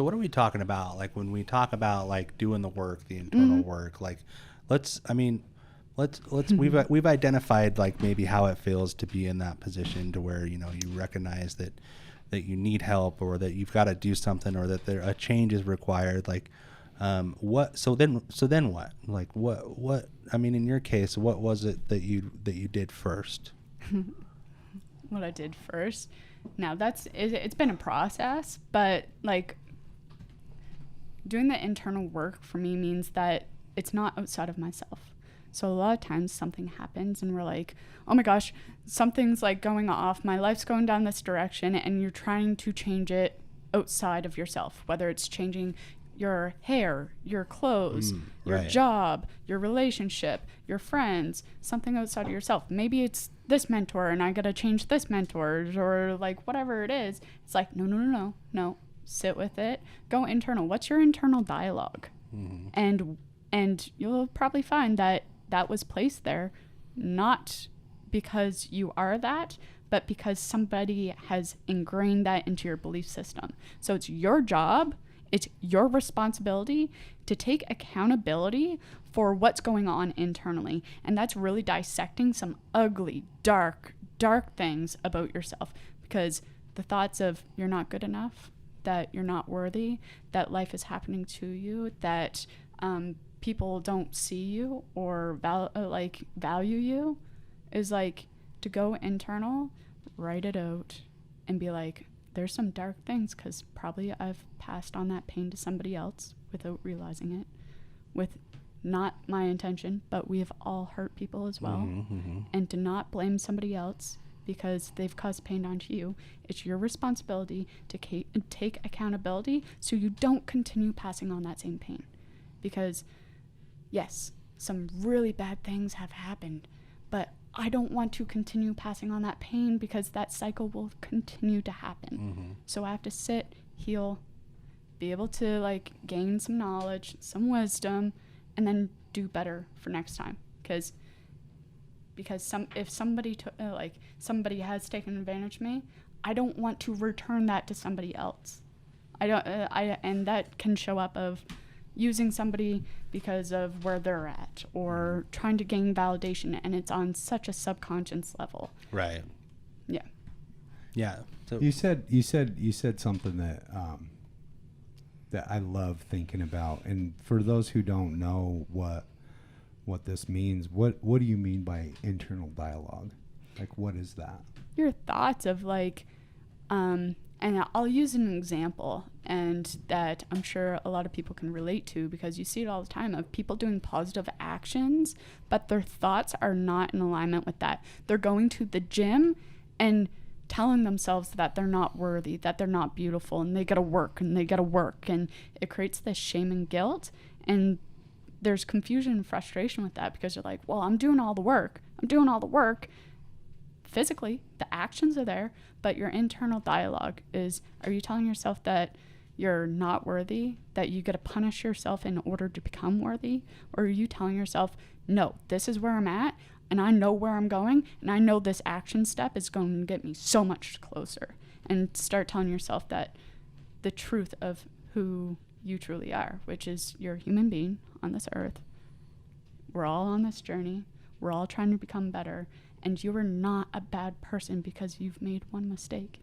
So what are we talking about? Like when we talk about like doing the work, the internal work, like let's we've identified like maybe how it feels to be in that position to where, you recognize that you need help, or that you've got to do something, or that a change is required. Like, so then what? Like what, I mean, in your case, what was it that you did first? What I did first. Now it's been a process, but like doing the internal work for me means that it's not outside of myself. So a lot of times something happens and we're like, oh my gosh, something's like going off. My life's going down this direction, and you're trying to change it outside of yourself, whether it's changing your hair, your clothes, your right. job, your relationship, your friends, something outside of yourself. Maybe it's this mentor and I got to change this mentor, or like whatever it is. It's like, no. Sit with it. Go internal. What's your internal dialogue? And you'll probably find that was placed there not because you are that, but because somebody has ingrained that into your belief system. So it's your job, it's your responsibility to take accountability for what's going on internally. And that's really dissecting some ugly, dark things about yourself, because the thoughts of you're not good enough, that you're not worthy, that life is happening to you, that people don't see you or value you, is like to go internal, write it out, and be like, there's some dark things, because probably I've passed on that pain to somebody else without realizing it, with not my intention, but we have all hurt people as well. And to not blame somebody else because they've caused pain onto you. It's your responsibility to take accountability so you don't continue passing on that same pain. Because yes, some really bad things have happened, but I don't want to continue passing on that pain, because that cycle will continue to happen. So I have to sit, heal, be able to like gain some knowledge, some wisdom, and then do better for next time. Because if somebody somebody has taken advantage of me, I don't want to return that to somebody else. And that can show up of using somebody because of where they're at, or trying to gain validation, and it's on such a subconscious level. Right. Yeah. Yeah. So You said something that I love thinking about, and for those who don't know what this means, what do you mean by internal dialogue? Like, what is that? Your thoughts of like, and I'll use an example, and that I'm sure a lot of people can relate to, because you see it all the time, of people doing positive actions, but their thoughts are not in alignment with that. They're going to the gym and telling themselves that they're not worthy, that they're not beautiful, and they gotta work, and it creates this shame and guilt, and there's confusion and frustration with that, because you're like, well, I'm doing all the work physically, the actions are there, but your internal dialogue is, are you telling yourself that you're not worthy, that you got to punish yourself in order to become worthy? Or are you telling yourself, no, this is where I'm at, and I know where I'm going, and I know this action step is going to get me so much closer? And start telling yourself that the truth of who you truly are, which is you're a human being on this earth. We're all on this journey. We're all trying to become better. And you are not a bad person because you've made one mistake.